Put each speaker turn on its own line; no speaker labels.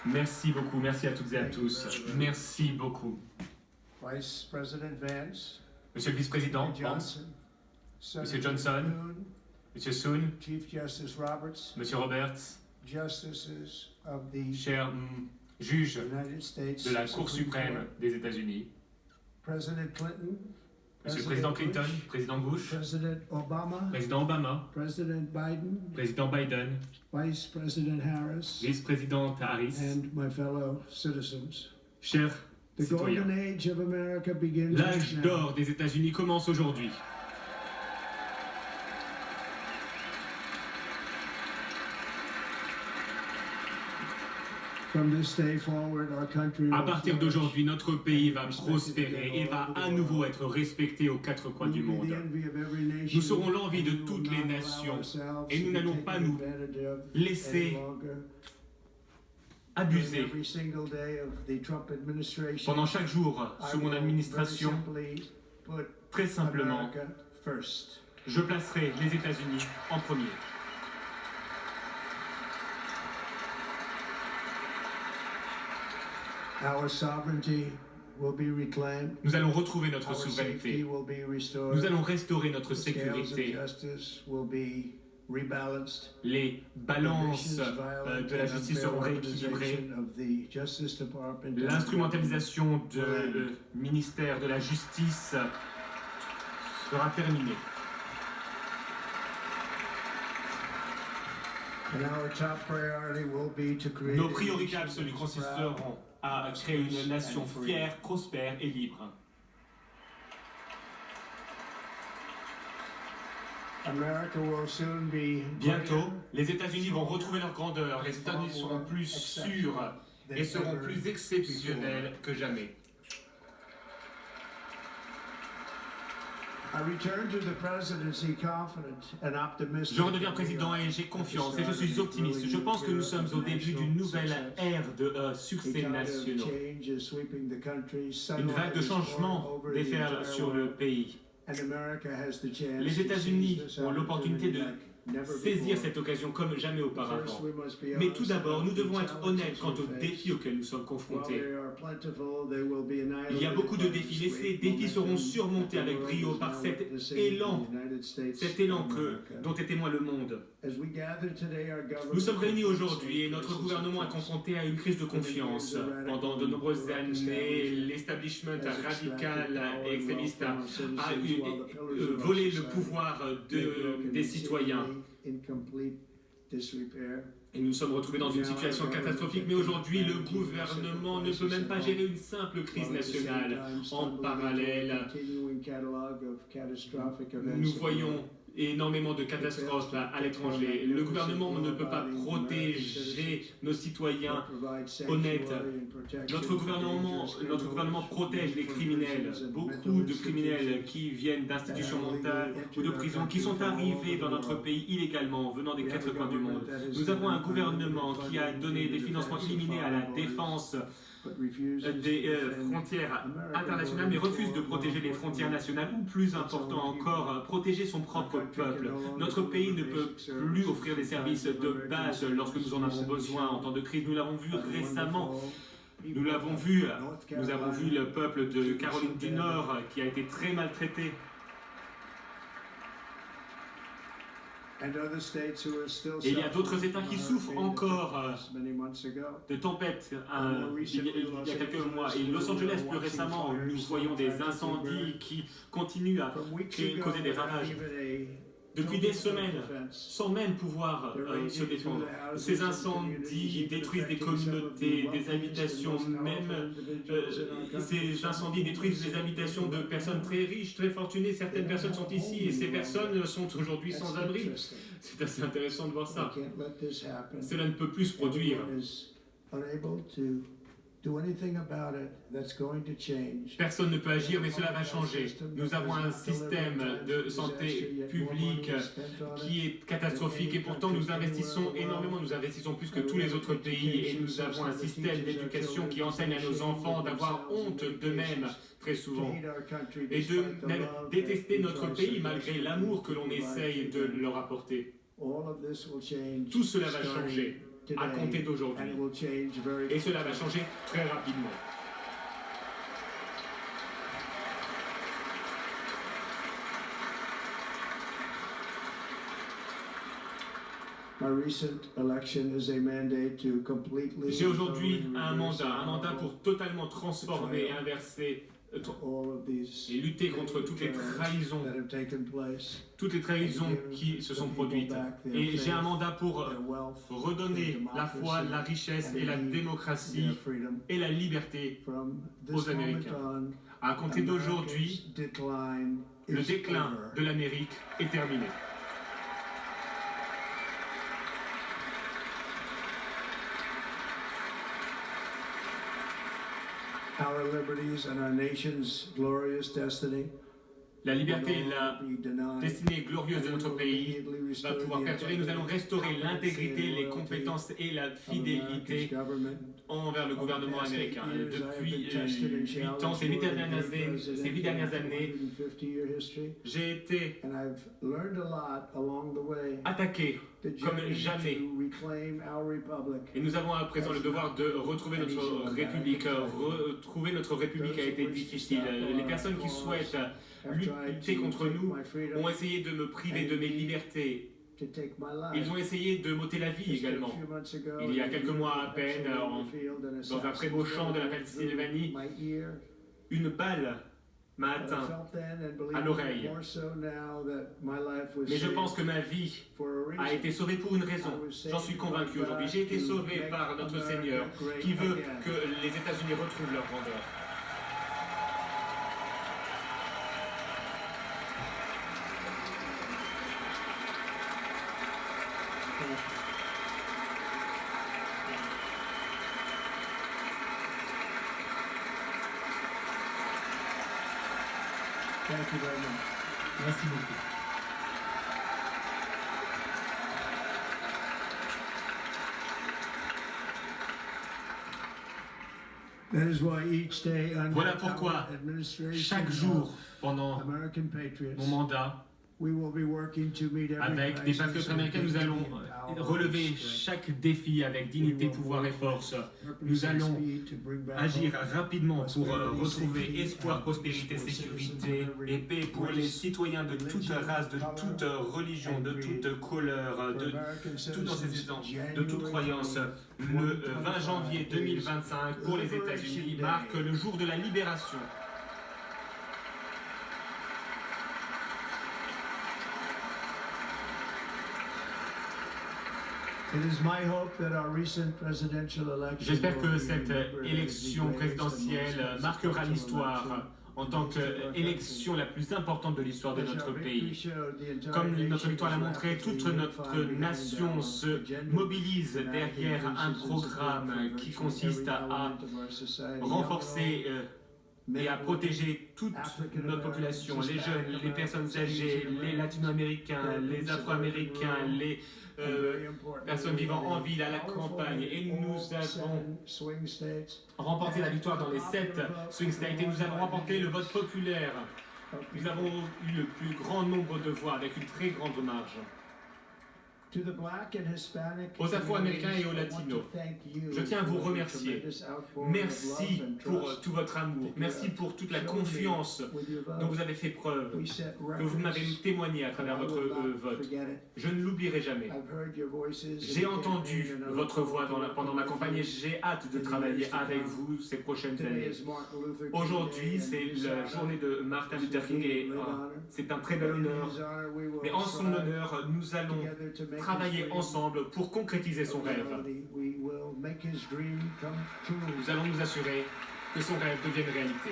Merci beaucoup, merci à toutes et à tous. Merci beaucoup.
Vice President Vance,
Monsieur le vice-président Vance,
Johnson,
Monsieur
Senator
Johnson,
Thune,
Monsieur Soon,
Chief Justice Roberts,
Monsieur Roberts,
Justices of the
chers juges
United States
de la Cour
Supreme
suprême
Court,
des États-Unis,
President Clinton,
Monsieur le président Clinton, président Bush,
President Obama,
président Obama,
President Biden,
président Biden,
Vice President Harris,
vice-présidente Harris,
and my fellow citizens.
chers
The
citoyens.
golden age of America begins
L'âge
now.
d'or des États-Unis commence aujourd'hui.
From this day forward, our country
À
will
partir
flourish.
d'aujourd'hui, notre pays va prospérer et va à nouveau être respecté aux quatre coins du monde. Nous serons l'envie de toutes les nations et nous n'allons pas nous laisser abuser. Pendant chaque jour, sous mon administration, très simplement, je placerai les États-Unis en premier.
Our sovereignty will be reclaimed.
Nous allons retrouver notre
Our safety
souveraineté.
will be restored.
Nous allons restaurer notre
The scales of
sécurité.
justice will be rebalanced.
Les balances de la justice seront rééquilibrées. L'instrumentalisation du ministère de la Justice sera terminée. Nos priorités absolues consisteront à créer une nation fière, prospère et libre. Bientôt, les États-Unis vont retrouver leur grandeur, les États-Unis seront plus sûrs et seront plus exceptionnels que jamais. Je redeviens président et j'ai confiance et je suis optimiste. Je pense que nous sommes au début d'une nouvelle ère de succès nationaux. Une vague de changement déferle sur le pays. Les États-Unis ont l'opportunité de saisir cette occasion comme jamais auparavant. Mais tout d'abord, nous devons être honnêtes quant aux défis auxquels nous sommes confrontés. Il y a beaucoup de défis, mais ces défis seront surmontés avec brio par cet élan dont est témoin le monde. Nous sommes réunis aujourd'hui et notre gouvernement est confronté à une crise de confiance. Pendant de nombreuses années, l'establishment radical et extrémiste a volé le pouvoir des citoyens. Et nous nous sommes retrouvés dans une situation catastrophique, mais aujourd'hui, le gouvernement ne peut même pas gérer une simple crise nationale. En parallèle, nous voyons énormément de catastrophes à l'étranger. Le gouvernement ne peut pas protéger nos citoyens honnêtes. Notre gouvernement protège les criminels. Beaucoup de criminels qui viennent d'institutions mentales ou de prisons, qui sont arrivés dans notre pays illégalement, venant des quatre coins du monde. Nous avons un gouvernement qui a donné des financements illimités à la défense des frontières internationales, mais refuse de protéger les frontières nationales, ou plus important encore, protéger son propre peuple. Notre pays ne peut plus offrir des services de base lorsque nous en avons besoin en temps de crise. Nous l'avons vu récemment. Nous avons vu le peuple de Caroline du Nord qui a été très maltraité. Et il y a d'autres États qui souffrent encore de tempêtes il y a quelques mois. Et Los Angeles, plus récemment, nous voyons des incendies qui continuent à causer des ravages. Depuis des semaines, sans même pouvoir se défendre. Ces incendies détruisent des communautés, des habitations, même ces incendies détruisent les habitations de personnes très riches, très fortunées. Certaines personnes sont ici et ces personnes sont aujourd'hui sans abri. C'est assez intéressant de voir ça. Cela ne peut plus se produire. Personne ne peut agir, mais cela va changer. Nous avons un système de santé publique qui est catastrophique et pourtant nous investissons énormément, nous investissons plus que tous les autres pays et nous avons un système d'éducation qui enseigne à nos enfants d'avoir honte d'eux-mêmes très souvent et de même détester notre pays malgré l'amour que l'on essaye de leur apporter. Tout cela va changer à compter
today,
d'aujourd'hui.
and it will change very
Et cela va
quickly.
changer très rapidement.
My recent election is a mandate to completely
J'ai aujourd'hui
and
un
totally
mandat
reverse
pour totalement transformer et inverser
all of these
et lutter contre toutes les trahisons,
that have taken place,
toutes les trahisons qui se sont produites. Et j'ai un mandat pour
their wealth,
redonner la foi, la richesse et la
their
démocratie
freedom.
et la liberté
From
aux
this moment
Américains.
on,
À compter d'aujourd'hui,
America's decline
le
is
déclin
over.
de l'Amérique est terminé.
Our liberties and our nation's glorious destiny
La liberté et
will
la
not be denied.
destinée glorieuse de notre pays va pouvoir perdurer. Nous allons restaurer l'intégrité, les compétences et la fidélité envers le gouvernement américain. Depuis 8 ans, ces 8 dernières années, j'ai été attaqué comme jamais. Et nous avons à présent le devoir de retrouver notre République. Retrouver notre République a été difficile. Les personnes qui souhaitent lutter contre nous ont essayé de me priver de mes libertés. Ils ont essayé de m'ôter la vie également. Il y a quelques mois à peine, dans un très beau champ de la Pennsylvanie, une balle m'a atteint à l'oreille. Mais je pense que ma vie a été sauvée pour une raison. J'en suis convaincu aujourd'hui. J'ai été sauvé par notre Seigneur qui veut que les États-Unis retrouvent leur grandeur.
Thank you very much.
Merci beaucoup.
That is why each day under
Voilà pourquoi
our administration
chaque jour
of
pendant
American patriots,
mon mandat,
we will be working to meet every
avec des
crisis
patriotes
with
américains, nous allons
dignity, power,
relever
and strength.
chaque défi avec dignité, pouvoir et force. Nous allons agir rapidement pour retrouver espoir, prospérité, sécurité et paix pour les citoyens de toute race, de toute religion, de toute couleur, de tout antécédent, de toute croyance. Le 20 janvier 2025 pour les États-Unis marque le jour de la libération. J'espère que cette élection présidentielle marquera l'histoire en tant qu'élection la plus importante de l'histoire de notre pays. Comme notre victoire l'a montré, toute notre nation se mobilise derrière un programme qui consiste à renforcer et à protéger toute notre population, les jeunes, les personnes âgées, les latino-américains, les afro-américains, les personnes vivant en ville, à la campagne. Et nous avons remporté la victoire dans les 7 swing states et nous avons remporté le vote populaire. Nous avons eu le plus grand nombre de voix avec une très grande marge. Aux Afro-Américains et aux Latinos, je tiens à vous remercier. Merci pour tout votre amour. Merci pour toute la confiance dont vous avez fait preuve, que vous m'avez témoigné à travers votre vote. Je ne l'oublierai jamais. J'ai entendu votre voix pendant ma campagne et j'ai hâte de travailler avec vous ces prochaines années. Aujourd'hui, c'est la journée de Martin Luther King et c'est un très bel honneur. Mais en son honneur, nous allons travailler ensemble pour concrétiser son rêve. Nous allons nous assurer que son rêve devienne réalité.